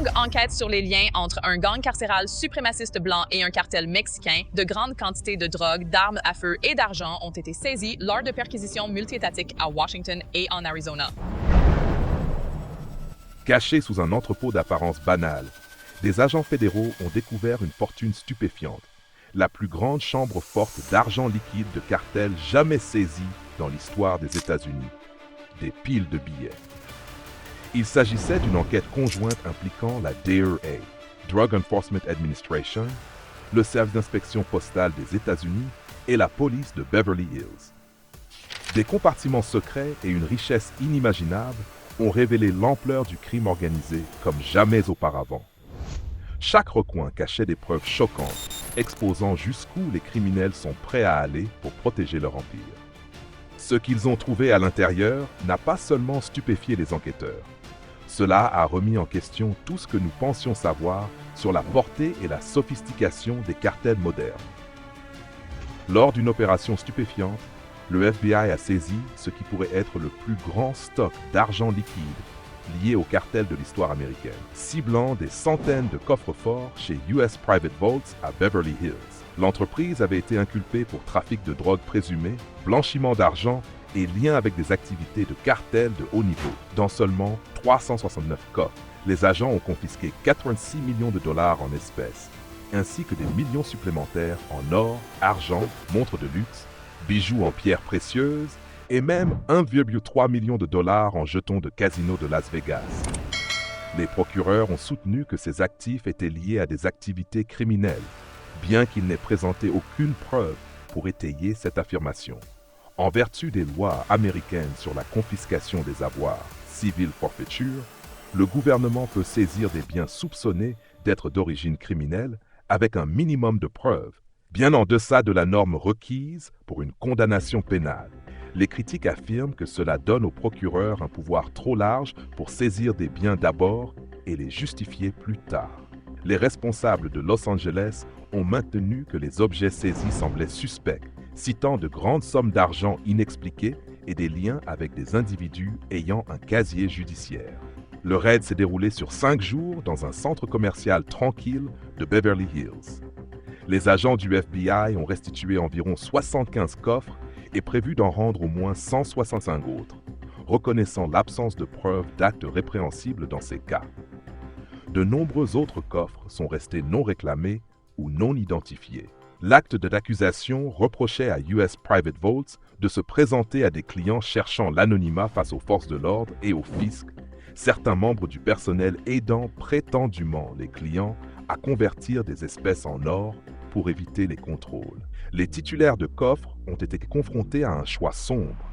longue enquête sur les liens entre un gang carcéral suprémaciste blanc et un cartel mexicain, de grandes quantités de drogue, d'armes à feu et d'argent ont été saisies lors de perquisitions multiétatiques à Washington et en Arizona. Cachés sous un entrepôt d'apparence banale, des agents fédéraux ont découvert une fortune stupéfiante, la plus grande chambre forte d'argent liquide de cartel jamais saisie dans l'histoire des États-Unis. Des piles de billets. Il s'agissait d'une enquête conjointe impliquant la DEA, Drug Enforcement Administration, le service d'inspection postale des États-Unis et la police de Beverly Hills. Des compartiments secrets et une richesse inimaginable ont révélé l'ampleur du crime organisé comme jamais auparavant. Chaque recoin cachait des preuves choquantes, exposant jusqu'où les criminels sont prêts à aller pour protéger leur empire. Ce qu'ils ont trouvé à l'intérieur n'a pas seulement stupéfié les enquêteurs. Cela a remis en question tout ce que nous pensions savoir sur la portée et la sophistication des cartels modernes. Lors d'une opération stupéfiante, le FBI a saisi ce qui pourrait être le plus grand stock d'argent liquide lié au cartel de l'histoire américaine, ciblant des centaines de coffres-forts chez US Private Vaults à Beverly Hills. L'entreprise avait été inculpée pour trafic de drogue présumé, blanchiment d'argent et lien avec des activités de cartel de haut niveau. Dans seulement 369 coffres, les agents ont confisqué 86 millions de dollars en espèces, ainsi que des millions supplémentaires en or, argent, montres de luxe, bijoux en pierres précieuses et même 1,3 million de dollars en jetons de casino de Las Vegas. Les procureurs ont soutenu que ces actifs étaient liés à des activités criminelles, bien qu'ils n'aient présenté aucune preuve pour étayer cette affirmation. En vertu des lois américaines sur la confiscation des avoirs, civil forfeiture, le gouvernement peut saisir des biens soupçonnés d'être d'origine criminelle avec un minimum de preuves, bien en deçà de la norme requise pour une condamnation pénale. Les critiques affirment que cela donne au procureur un pouvoir trop large pour saisir des biens d'abord et les justifier plus tard. Les responsables de Los Angeles ont maintenu que les objets saisis semblaient suspects, citant de grandes sommes d'argent inexpliquées et des liens avec des individus ayant un casier judiciaire. Le raid s'est déroulé sur 5 jours dans un centre commercial tranquille de Beverly Hills. Les agents du FBI ont restitué environ 75 coffres et prévu d'en rendre au moins 165 autres, reconnaissant l'absence de preuves d'actes répréhensibles dans ces cas. De nombreux autres coffres sont restés non réclamés ou non identifiés. L'acte d'accusation reprochait à US Private Vaults de se présenter à des clients cherchant l'anonymat face aux forces de l'ordre et au fisc, certains membres du personnel aidant prétendument les clients à convertir des espèces en or pour éviter les contrôles. Les titulaires de coffres ont été confrontés à un choix sombre,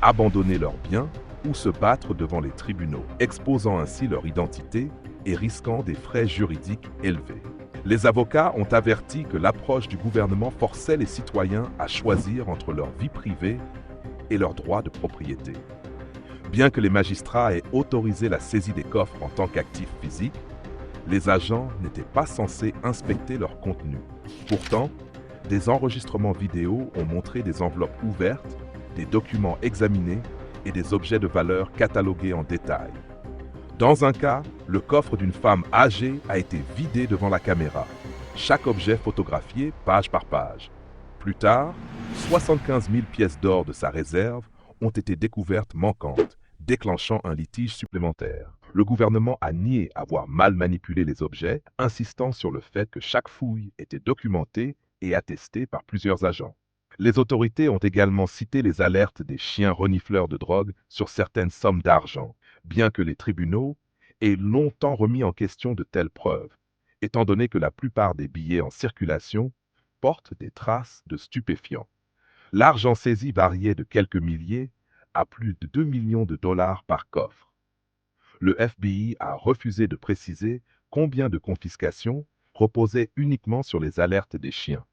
abandonner leurs biens ou se battre devant les tribunaux, exposant ainsi leur identité et risquant des frais juridiques élevés. Les avocats ont averti que l'approche du gouvernement forçait les citoyens à choisir entre leur vie privée et leurs droits de propriété. Bien que les magistrats aient autorisé la saisie des coffres en tant qu'actifs physiques, les agents n'étaient pas censés inspecter leur contenu. Pourtant, des enregistrements vidéo ont montré des enveloppes ouvertes, des documents examinés et des objets de valeur catalogués en détail. Dans un cas, le coffre d'une femme âgée a été vidé devant la caméra, chaque objet photographié page par page. Plus tard, 75 000 pièces d'or de sa réserve ont été découvertes manquantes, déclenchant un litige supplémentaire. Le gouvernement a nié avoir mal manipulé les objets, insistant sur le fait que chaque fouille était documentée et attestée par plusieurs agents. Les autorités ont également cité les alertes des chiens renifleurs de drogue sur certaines sommes d'argent, bien que les tribunaux aient longtemps remis en question de telles preuves, étant donné que la plupart des billets en circulation portent des traces de stupéfiants. L'argent saisi variait de quelques milliers à plus de 2 millions de dollars par coffre. Le FBI a refusé de préciser combien de confiscations reposaient uniquement sur les alertes des chiens.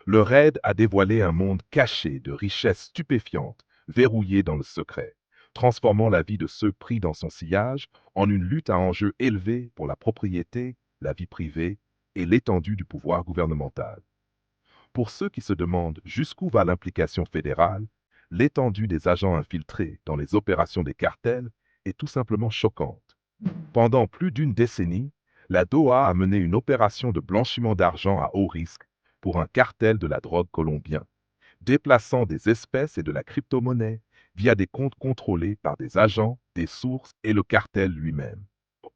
Le raid a dévoilé un monde caché de richesses stupéfiantes, verrouillées dans le secret, transformant la vie de ceux pris dans son sillage en une lutte à enjeux élevés pour la propriété, la vie privée et l'étendue du pouvoir gouvernemental. Pour ceux qui se demandent jusqu'où va l'implication fédérale, l'étendue des agents infiltrés dans les opérations des cartels est tout simplement choquante. Pendant plus d'une décennie, la DOA a mené une opération de blanchiment d'argent à haut risque pour un cartel de la drogue colombien, déplaçant des espèces et de la crypto-monnaie via des comptes contrôlés par des agents, des sources et le cartel lui-même.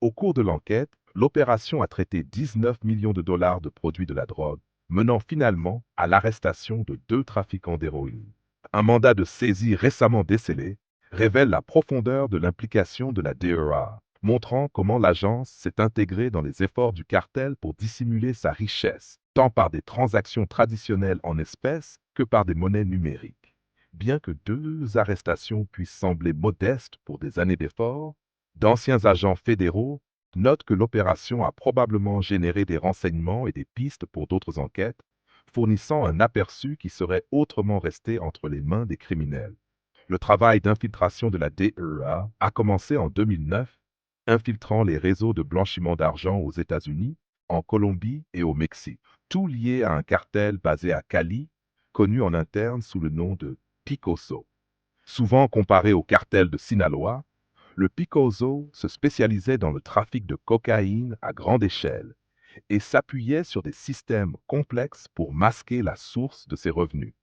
Au cours de l'enquête, l'opération a traité 19 millions de dollars de produits de la drogue, menant finalement à l'arrestation de 2 trafiquants d'héroïne. Un mandat de saisie récemment décelé révèle la profondeur de l'implication de la DEA, montrant comment l'agence s'est intégrée dans les efforts du cartel pour dissimuler sa richesse, tant par des transactions traditionnelles en espèces que par des monnaies numériques. Bien que 2 arrestations puissent sembler modestes pour des années d'efforts, d'anciens agents fédéraux notent que l'opération a probablement généré des renseignements et des pistes pour d'autres enquêtes, fournissant un aperçu qui serait autrement resté entre les mains des criminels. Le travail d'infiltration de la DEA a commencé en 2009, infiltrant les réseaux de blanchiment d'argent aux États-Unis, en Colombie et au Mexique, tout lié à un cartel basé à Cali, connu en interne sous le nom de Picoso. Souvent comparé au cartel de Sinaloa, le Picoso se spécialisait dans le trafic de cocaïne à grande échelle et s'appuyait sur des systèmes complexes pour masquer la source de ses revenus.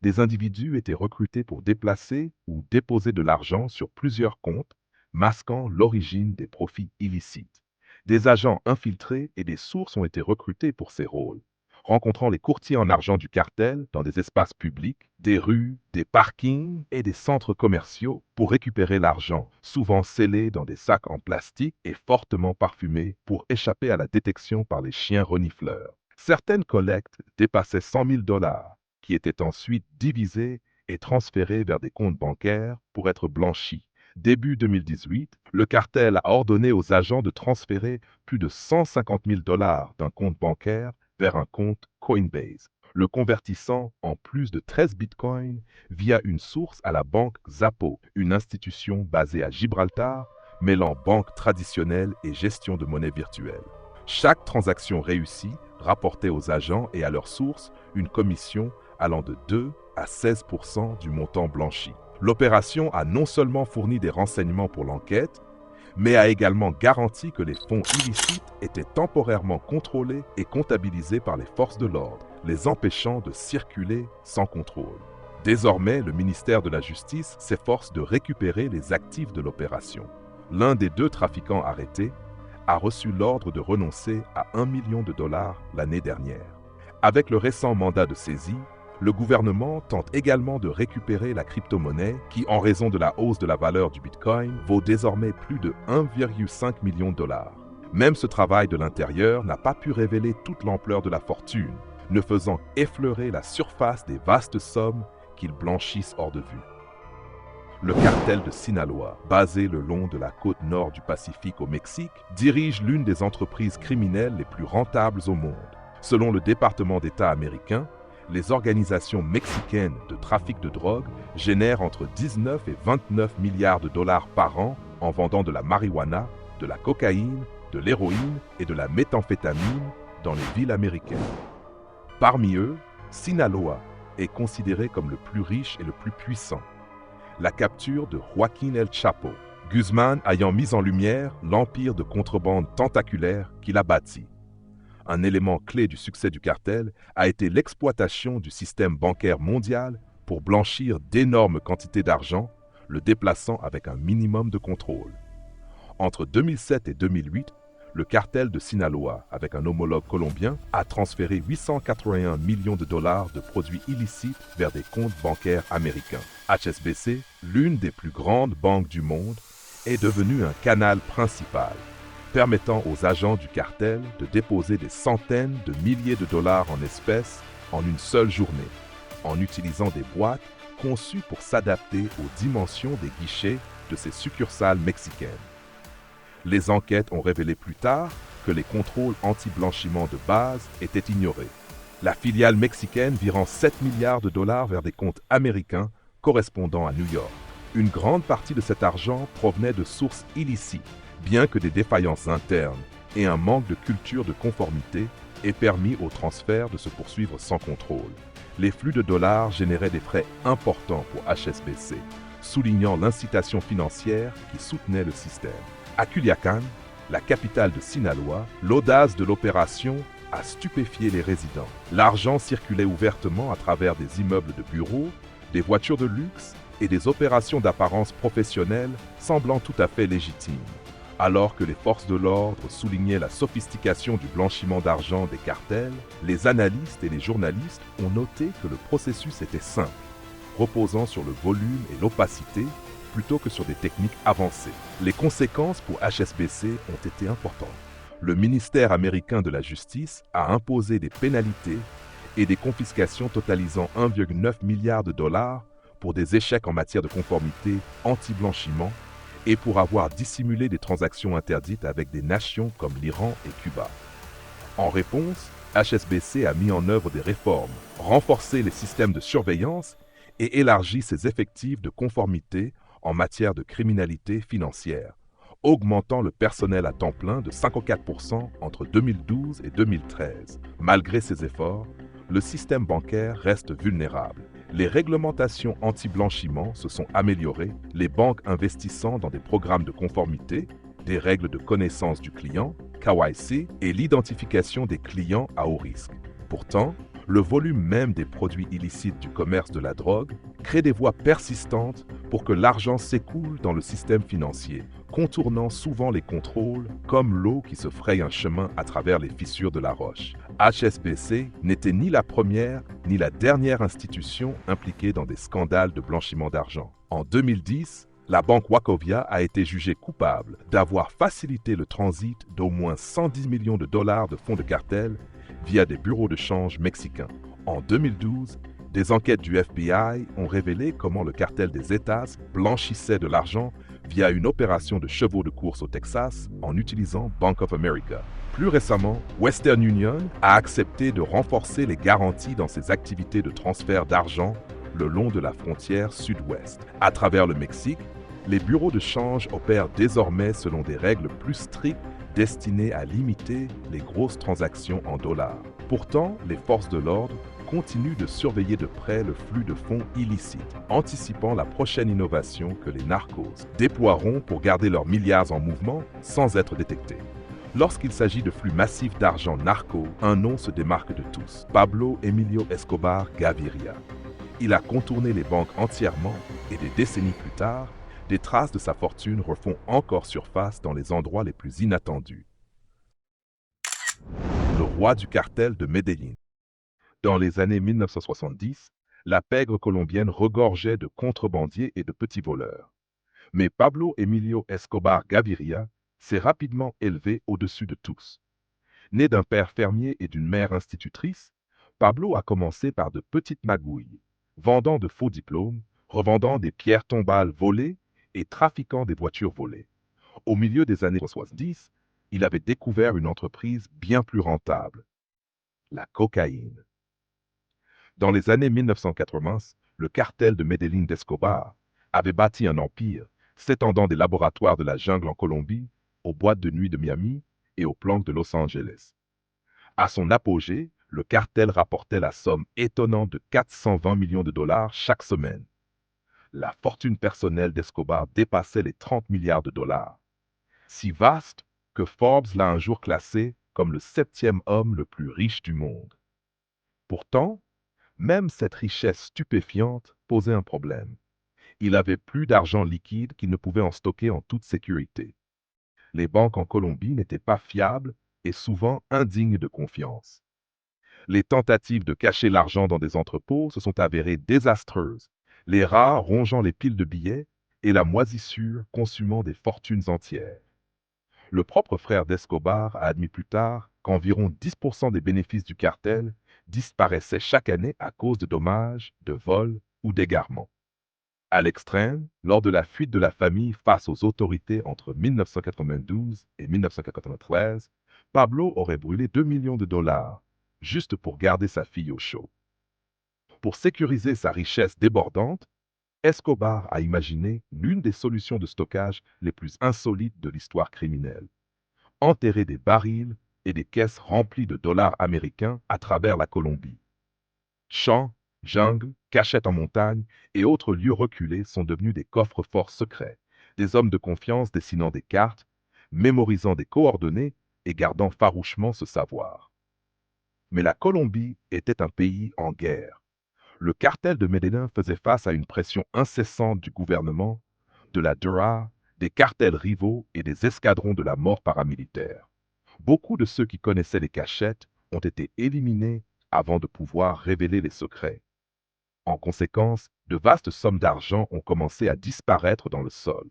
Des individus étaient recrutés pour déplacer ou déposer de l'argent sur plusieurs comptes, masquant l'origine des profits illicites. Des agents infiltrés et des sources ont été recrutés pour ces rôles, rencontrant les courtiers en argent du cartel dans des espaces publics, des rues, des parkings et des centres commerciaux pour récupérer l'argent, souvent scellé dans des sacs en plastique et fortement parfumés pour échapper à la détection par les chiens renifleurs. Certaines collectes dépassaient 100 000 dollars, qui étaient ensuite divisés et transférés vers des comptes bancaires pour être blanchis. Début 2018, le cartel a ordonné aux agents de transférer plus de 150 000 dollars d'un compte bancaire vers un compte Coinbase, le convertissant en plus de 13 bitcoins via une source à la banque Xapo, une institution basée à Gibraltar, mêlant banque traditionnelle et gestion de monnaie virtuelle. Chaque transaction réussie rapportait aux agents et à leurs sources une commission allant de 2 à 16% du montant blanchi. L'opération a non seulement fourni des renseignements pour l'enquête, mais a également garanti que les fonds illicites étaient temporairement contrôlés et comptabilisés par les forces de l'ordre, les empêchant de circuler sans contrôle. Désormais, le ministère de la Justice s'efforce de récupérer les actifs de l'opération. L'un des 2 trafiquants arrêtés a reçu l'ordre de renoncer à 1 million de dollars l'année dernière. Avec le récent mandat de saisie, le gouvernement tente également de récupérer la crypto-monnaie qui, en raison de la hausse de la valeur du Bitcoin, vaut désormais plus de 1,5 million de dollars. Même ce travail de l'intérieur n'a pas pu révéler toute l'ampleur de la fortune, ne faisant qu'effleurer la surface des vastes sommes qu'ils blanchissent hors de vue. Le cartel de Sinaloa, basé le long de la côte nord du Pacifique au Mexique, dirige l'une des entreprises criminelles les plus rentables au monde. Selon le département d'État américain, les organisations mexicaines de trafic de drogue génèrent entre 19 et 29 milliards de dollars par an en vendant de la marijuana, de la cocaïne, de l'héroïne et de la méthamphétamine dans les villes américaines. Parmi eux, Sinaloa est considéré comme le plus riche et le plus puissant. La capture de Joaquín El Chapo, Guzman ayant mis en lumière l'empire de contrebande tentaculaire qu'il a bâti. Un élément clé du succès du cartel a été l'exploitation du système bancaire mondial pour blanchir d'énormes quantités d'argent, le déplaçant avec un minimum de contrôle. Entre 2007 et 2008, le cartel de Sinaloa, avec un homologue colombien, a transféré 881 millions de dollars de produits illicites vers des comptes bancaires américains. HSBC, l'une des plus grandes banques du monde, est devenue un canal principal, permettant aux agents du cartel de déposer des centaines de milliers de dollars en espèces en une seule journée, en utilisant des boîtes conçues pour s'adapter aux dimensions des guichets de ces succursales mexicaines. Les enquêtes ont révélé plus tard que les contrôles anti-blanchiment de base étaient ignorés. La filiale mexicaine virant 7 milliards de dollars vers des comptes américains correspondant à New York. Une grande partie de cet argent provenait de sources illicites, bien que des défaillances internes et un manque de culture de conformité aient permis au transfert de se poursuivre sans contrôle. Les flux de dollars généraient des frais importants pour HSBC, soulignant l'incitation financière qui soutenait le système. À Culiacán, la capitale de Sinaloa, l'audace de l'opération a stupéfié les résidents. L'argent circulait ouvertement à travers des immeubles de bureaux, des voitures de luxe et des opérations d'apparence professionnelle semblant tout à fait légitimes. Alors que les forces de l'ordre soulignaient la sophistication du blanchiment d'argent des cartels, les analystes et les journalistes ont noté que le processus était simple, reposant sur le volume et l'opacité plutôt que sur des techniques avancées. Les conséquences pour HSBC ont été importantes. Le ministère américain de la Justice a imposé des pénalités et des confiscations totalisant 1,9 milliard de dollars pour des échecs en matière de conformité anti-blanchiment et pour avoir dissimulé des transactions interdites avec des nations comme l'Iran et Cuba. En réponse, HSBC a mis en œuvre des réformes, renforcé les systèmes de surveillance et élargi ses effectifs de conformité en matière de criminalité financière, augmentant le personnel à temps plein de 54% entre 2012 et 2013. Malgré ces efforts, le système bancaire reste vulnérable. Les réglementations anti-blanchiment se sont améliorées, les banques investissant dans des programmes de conformité, des règles de connaissance du client, KYC, et l'identification des clients à haut risque. Pourtant, le volume même des produits illicites du commerce de la drogue crée des voies persistantes pour que l'argent s'écoule dans le système financier, contournant souvent les contrôles comme l'eau qui se fraye un chemin à travers les fissures de la roche. HSBC n'était ni la première ni la dernière institution impliquée dans des scandales de blanchiment d'argent. En 2010, la banque Wachovia a été jugée coupable d'avoir facilité le transit d'au moins 110 millions de dollars de fonds de cartel via des bureaux de change mexicains. En 2012, des enquêtes du FBI ont révélé comment le cartel des Zetas blanchissait de l'argent via une opération de chevaux de course au Texas en utilisant Bank of America. Plus récemment, Western Union a accepté de renforcer les garanties dans ses activités de transfert d'argent le long de la frontière sud-ouest. À travers le Mexique, les bureaux de change opèrent désormais selon des règles plus strictes destinées à limiter les grosses transactions en dollars. Pourtant, les forces de l'ordre continuent de surveiller de près le flux de fonds illicites, anticipant la prochaine innovation que les narcos déploieront pour garder leurs milliards en mouvement sans être détectés. Lorsqu'il s'agit de flux massifs d'argent narco, un nom se démarque de tous, Pablo Emilio Escobar Gaviria. Il a contourné les banques entièrement et des décennies plus tard, des traces de sa fortune refont encore surface dans les endroits les plus inattendus. Le roi du cartel de Medellín. Dans les années 1970, la pègre colombienne regorgeait de contrebandiers et de petits voleurs. Mais Pablo Emilio Escobar Gaviria s'est rapidement élevé au-dessus de tous. Né d'un père fermier et d'une mère institutrice, Pablo a commencé par de petites magouilles, vendant de faux diplômes, revendant des pierres tombales volées et trafiquant des voitures volées. Au milieu des années 70, il avait découvert une entreprise bien plus rentable, la cocaïne. Dans les années 1980, le cartel de Medellín d'Escobar avait bâti un empire s'étendant des laboratoires de la jungle en Colombie aux boîtes de nuit de Miami et aux planques de Los Angeles. À son apogée, le cartel rapportait la somme étonnante de 420 millions de dollars chaque semaine. La fortune personnelle d'Escobar dépassait les 30 milliards de dollars. Si vaste que Forbes l'a un jour classé comme le 7e homme le plus riche du monde. Pourtant, même cette richesse stupéfiante posait un problème. Il avait plus d'argent liquide qu'il ne pouvait en stocker en toute sécurité. Les banques en Colombie n'étaient pas fiables et souvent indignes de confiance. Les tentatives de cacher l'argent dans des entrepôts se sont avérées désastreuses, les rats rongeant les piles de billets et la moisissure consumant des fortunes entières. Le propre frère d'Escobar a admis plus tard qu'environ 10% des bénéfices du cartel disparaissaient chaque année à cause de dommages, de vols ou d'égarements. À l'extrême, lors de la fuite de la famille face aux autorités entre 1992 et 1993, Pablo aurait brûlé 2 millions de dollars, juste pour garder sa fille au chaud. Pour sécuriser sa richesse débordante, Escobar a imaginé l'une des solutions de stockage les plus insolites de l'histoire criminelle. Enterrer des barils et des caisses remplies de dollars américains à travers la Colombie. Champs, jungles, cachettes en montagne et autres lieux reculés sont devenus des coffres-forts secrets, des hommes de confiance dessinant des cartes, mémorisant des coordonnées et gardant farouchement ce savoir. Mais la Colombie était un pays en guerre. Le cartel de Medellín faisait face à une pression incessante du gouvernement, de la DEA, des cartels rivaux et des escadrons de la mort paramilitaire. Beaucoup de ceux qui connaissaient les cachettes ont été éliminés avant de pouvoir révéler les secrets. En conséquence, de vastes sommes d'argent ont commencé à disparaître dans le sol.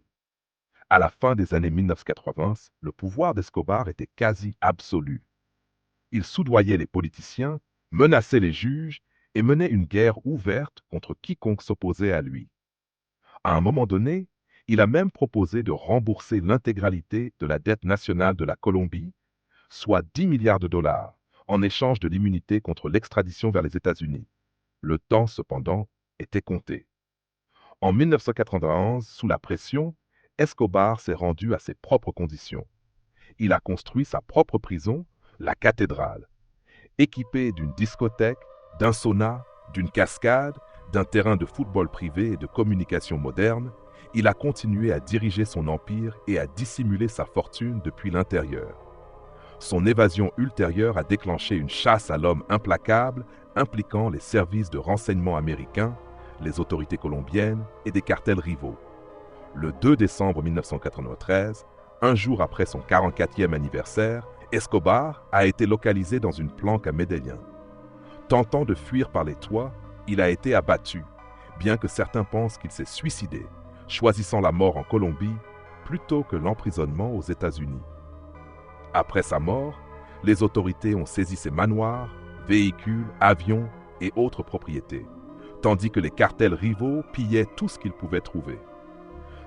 À la fin des années 1980, le pouvoir d'Escobar était quasi absolu. Il soudoyait les politiciens, menaçait les juges et menait une guerre ouverte contre quiconque s'opposait à lui. À un moment donné, il a même proposé de rembourser l'intégralité de la dette nationale de la Colombie, soit 10 milliards de dollars, en échange de l'immunité contre l'extradition vers les États-Unis. Le temps, cependant, était compté. En 1991, sous la pression, Escobar s'est rendu à ses propres conditions. Il a construit sa propre prison, la cathédrale, équipée d'une discothèque, d'un sauna, d'une cascade, d'un terrain de football privé et de communication moderne. Il a continué à diriger son empire et à dissimuler sa fortune depuis l'intérieur. Son évasion ultérieure a déclenché une chasse à l'homme implacable impliquant les services de renseignement américains, les autorités colombiennes et des cartels rivaux. Le 2 décembre 1993, un jour après son 44e anniversaire, Escobar a été localisé dans une planque à Medellín. Tentant de fuir par les toits, il a été abattu, bien que certains pensent qu'il s'est suicidé, choisissant la mort en Colombie plutôt que l'emprisonnement aux États-Unis. Après sa mort, les autorités ont saisi ses manoirs, véhicules, avions et autres propriétés, tandis que les cartels rivaux pillaient tout ce qu'ils pouvaient trouver.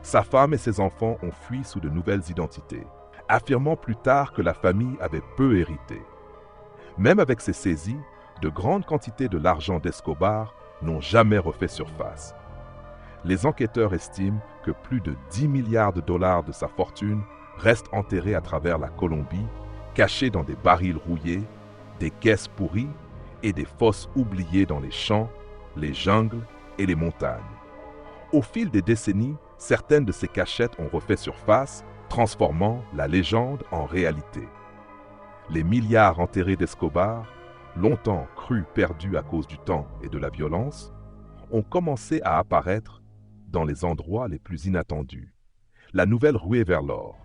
Sa femme et ses enfants ont fui sous de nouvelles identités, affirmant plus tard que la famille avait peu hérité. Même avec ces saisies, de grandes quantités de l'argent d'Escobar n'ont jamais refait surface. Les enquêteurs estiment que plus de 10 milliards de dollars de sa fortune restent enterrés à travers la Colombie, cachés dans des barils rouillés, des caisses pourries et des fosses oubliées dans les champs, les jungles et les montagnes. Au fil des décennies, certaines de ces cachettes ont refait surface, transformant la légende en réalité. Les milliards enterrés d'Escobar, longtemps crus perdus à cause du temps et de la violence, ont commencé à apparaître dans les endroits les plus inattendus. La nouvelle ruée vers l'or.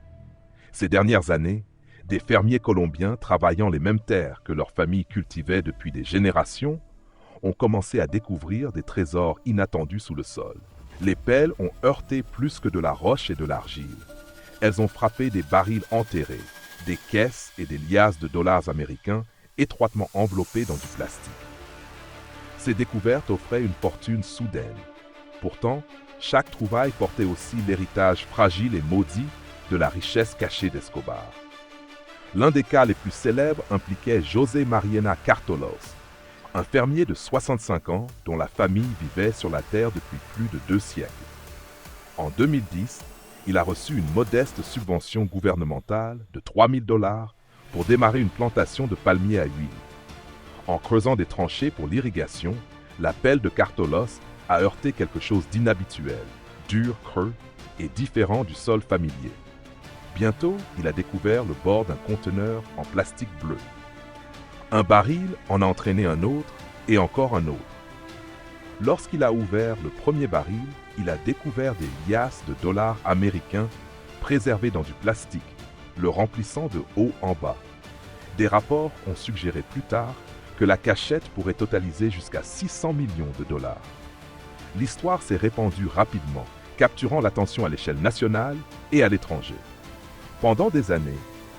Ces dernières années, des fermiers colombiens travaillant les mêmes terres que leurs familles cultivaient depuis des générations ont commencé à découvrir des trésors inattendus sous le sol. Les pelles ont heurté plus que de la roche et de l'argile. Elles ont frappé des barils enterrés, des caisses et des liasses de dollars américains étroitement enveloppés dans du plastique. Ces découvertes offraient une fortune soudaine. Pourtant, chaque trouvaille portait aussi l'héritage fragile et maudit de la richesse cachée d'Escobar. L'un des cas les plus célèbres impliquait José Mariana Cartolos, un fermier de 65 ans dont la famille vivait sur la terre depuis plus de 2 siècles. En 2010, il a reçu une modeste subvention gouvernementale de 3 000 $ pour démarrer une plantation de palmiers à huile. En creusant des tranchées pour l'irrigation, la pelle de Cartolos a heurté quelque chose d'inhabituel, dur, creux et différent du sol familier. Bientôt, il a découvert le bord d'un conteneur en plastique bleu. Un baril en a entraîné un autre et encore un autre. Lorsqu'il a ouvert le premier baril, il a découvert des liasses de dollars américains préservés dans du plastique, le remplissant de haut en bas. Des rapports ont suggéré plus tard que la cachette pourrait totaliser jusqu'à 600 millions de dollars. L'histoire s'est répandue rapidement, capturant l'attention à l'échelle nationale et à l'étranger. Pendant des années,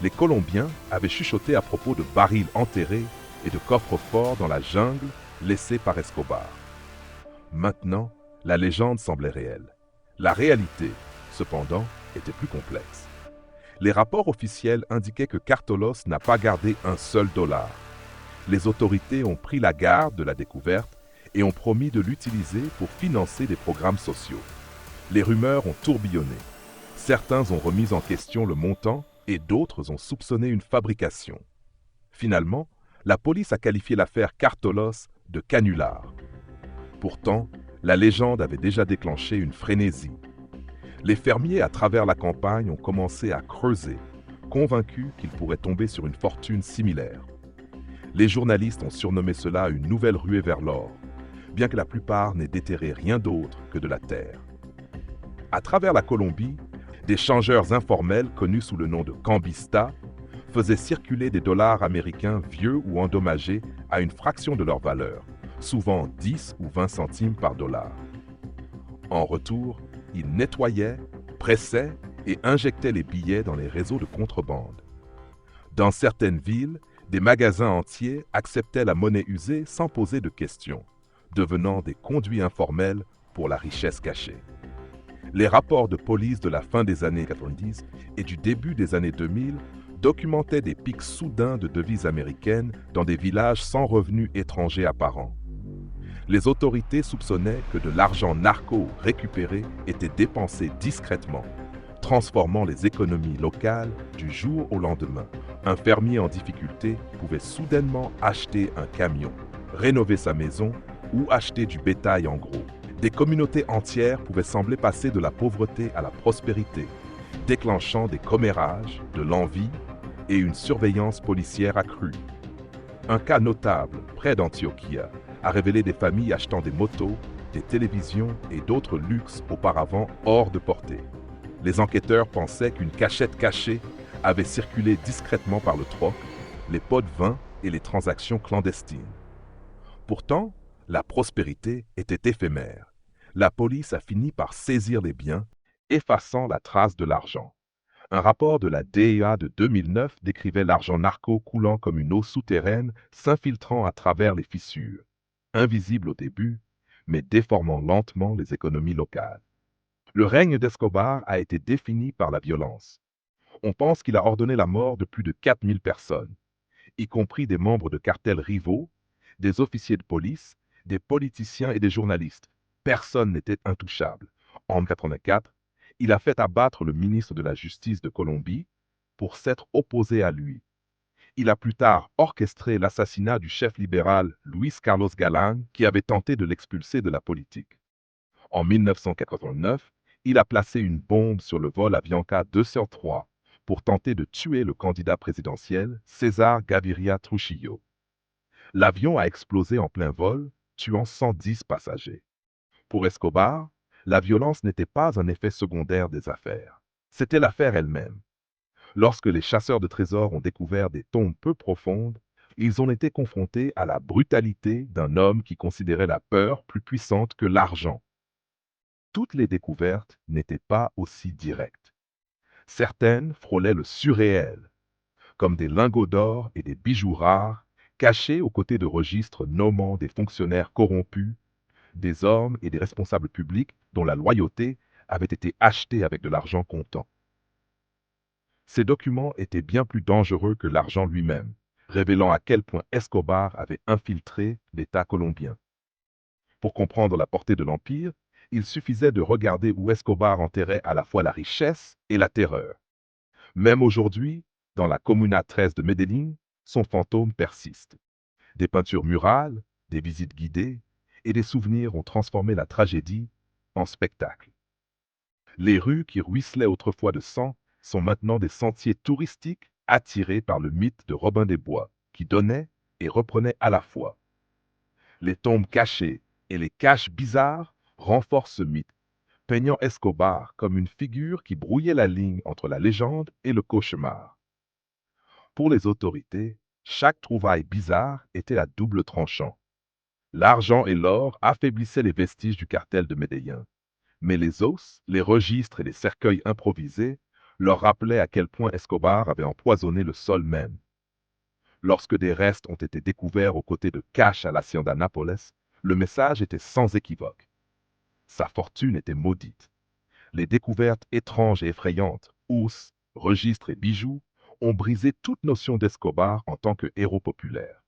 les Colombiens avaient chuchoté à propos de barils enterrés et de coffres forts dans la jungle laissés par Escobar. Maintenant, la légende semblait réelle. La réalité, cependant, était plus complexe. Les rapports officiels indiquaient que Cartolos n'a pas gardé un seul dollar. Les autorités ont pris la garde de la découverte et ont promis de l'utiliser pour financer des programmes sociaux. Les rumeurs ont tourbillonné. Certains ont remis en question le montant et d'autres ont soupçonné une fabrication. Finalement, la police a qualifié l'affaire Cartolos de canular. Pourtant, la légende avait déjà déclenché une frénésie. Les fermiers à travers la campagne ont commencé à creuser, convaincus qu'ils pourraient tomber sur une fortune similaire. Les journalistes ont surnommé cela une nouvelle ruée vers l'or, bien que la plupart n'aient déterré rien d'autre que de la terre. À travers la Colombie, des changeurs informels connus sous le nom de cambistas faisaient circuler des dollars américains vieux ou endommagés à une fraction de leur valeur, souvent 10 ou 20 centimes par dollar. En retour, ils nettoyaient, pressaient et injectaient les billets dans les réseaux de contrebande. Dans certaines villes, des magasins entiers acceptaient la monnaie usée sans poser de questions, devenant des conduits informels pour la richesse cachée. Les rapports de police de la fin des années 90 et du début des années 2000 documentaient des pics soudains de devises américaines dans des villages sans revenus étrangers apparents. Les autorités soupçonnaient que de l'argent narco récupéré était dépensé discrètement, transformant les économies locales du jour au lendemain. Un fermier en difficulté pouvait soudainement acheter un camion, rénover sa maison ou acheter du bétail en gros. Des communautés entières pouvaient sembler passer de la pauvreté à la prospérité, déclenchant des commérages, de l'envie et une surveillance policière accrue. Un cas notable, près d'Antioquia, a révélé des familles achetant des motos, des télévisions et d'autres luxes auparavant hors de portée. Les enquêteurs pensaient qu'une cachette cachée avait circulé discrètement par le troc, les pots de vin et les transactions clandestines. Pourtant, la prospérité était éphémère. La police a fini par saisir les biens, effaçant la trace de l'argent. Un rapport de la DEA de 2009 décrivait l'argent narco coulant comme une eau souterraine s'infiltrant à travers les fissures, invisible au début, mais déformant lentement les économies locales. Le règne d'Escobar a été défini par la violence. On pense qu'il a ordonné la mort de plus de 4000 personnes, y compris des membres de cartels rivaux, des officiers de police, des politiciens et des journalistes. Personne n'était intouchable. En 1984, il a fait abattre le ministre de la Justice de Colombie pour s'être opposé à lui. Il a plus tard orchestré l'assassinat du chef libéral Luis Carlos Galán, qui avait tenté de l'expulser de la politique. En 1989, il a placé une bombe sur le vol Avianca 203 pour tenter de tuer le candidat présidentiel César Gaviria Trujillo. L'avion a explosé en plein vol, tuant 110 passagers. Pour Escobar, la violence n'était pas un effet secondaire des affaires. C'était l'affaire elle-même. Lorsque les chasseurs de trésors ont découvert des tombes peu profondes, ils ont été confrontés à la brutalité d'un homme qui considérait la peur plus puissante que l'argent. Toutes les découvertes n'étaient pas aussi directes. Certaines frôlaient le surréel, comme des lingots d'or et des bijoux rares, cachés aux côtés de registres nommant des fonctionnaires corrompus, des hommes et des responsables publics dont la loyauté avait été achetée avec de l'argent comptant. Ces documents étaient bien plus dangereux que l'argent lui-même, révélant à quel point Escobar avait infiltré l'État colombien. Pour comprendre la portée de l'Empire, il suffisait de regarder où Escobar enterrait à la fois la richesse et la terreur. Même aujourd'hui, dans la Comuna 13 de Medellín, son fantôme persiste. Des peintures murales, des visites guidées et des souvenirs ont transformé la tragédie en spectacle. Les rues qui ruisselaient autrefois de sang sont maintenant des sentiers touristiques attirés par le mythe de Robin des Bois, qui donnait et reprenait à la fois. Les tombes cachées et les caches bizarres renforcent ce mythe, peignant Escobar comme une figure qui brouillait la ligne entre la légende et le cauchemar. Pour les autorités, chaque trouvaille bizarre était à double tranchant. L'argent et l'or affaiblissaient les vestiges du cartel de Medellín, mais les os, les registres et les cercueils improvisés leur rappelaient à quel point Escobar avait empoisonné le sol même. Lorsque des restes ont été découverts aux côtés de caches à l'Hacienda Nápoles, le message était sans équivoque. Sa fortune était maudite. Les découvertes étranges et effrayantes, os, registres et bijoux, ont brisé toute notion d'Escobar en tant que héros populaire.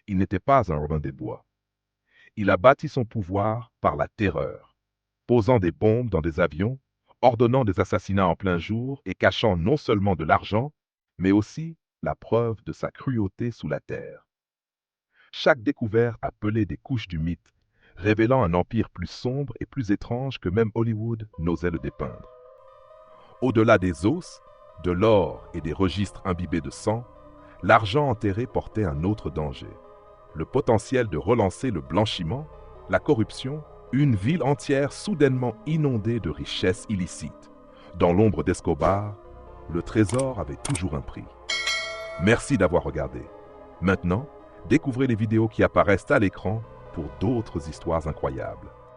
Il n'était pas un Robin des Bois. Il a bâti son pouvoir par la terreur, posant des bombes dans des avions, ordonnant des assassinats en plein jour et cachant non seulement de l'argent, mais aussi la preuve de sa cruauté sous la terre. Chaque découverte a pelé des couches du mythe, révélant un empire plus sombre et plus étrange que même Hollywood n'osait le dépeindre. Au-delà des os, de l'or et des registres imbibés de sang, l'argent enterré portait un autre danger. Le potentiel de relancer le blanchiment, la corruption, une ville entière soudainement inondée de richesses illicites. Dans l'ombre d'Escobar, le trésor avait toujours un prix. Merci d'avoir regardé. Maintenant, découvrez les vidéos qui apparaissent à l'écran pour d'autres histoires incroyables.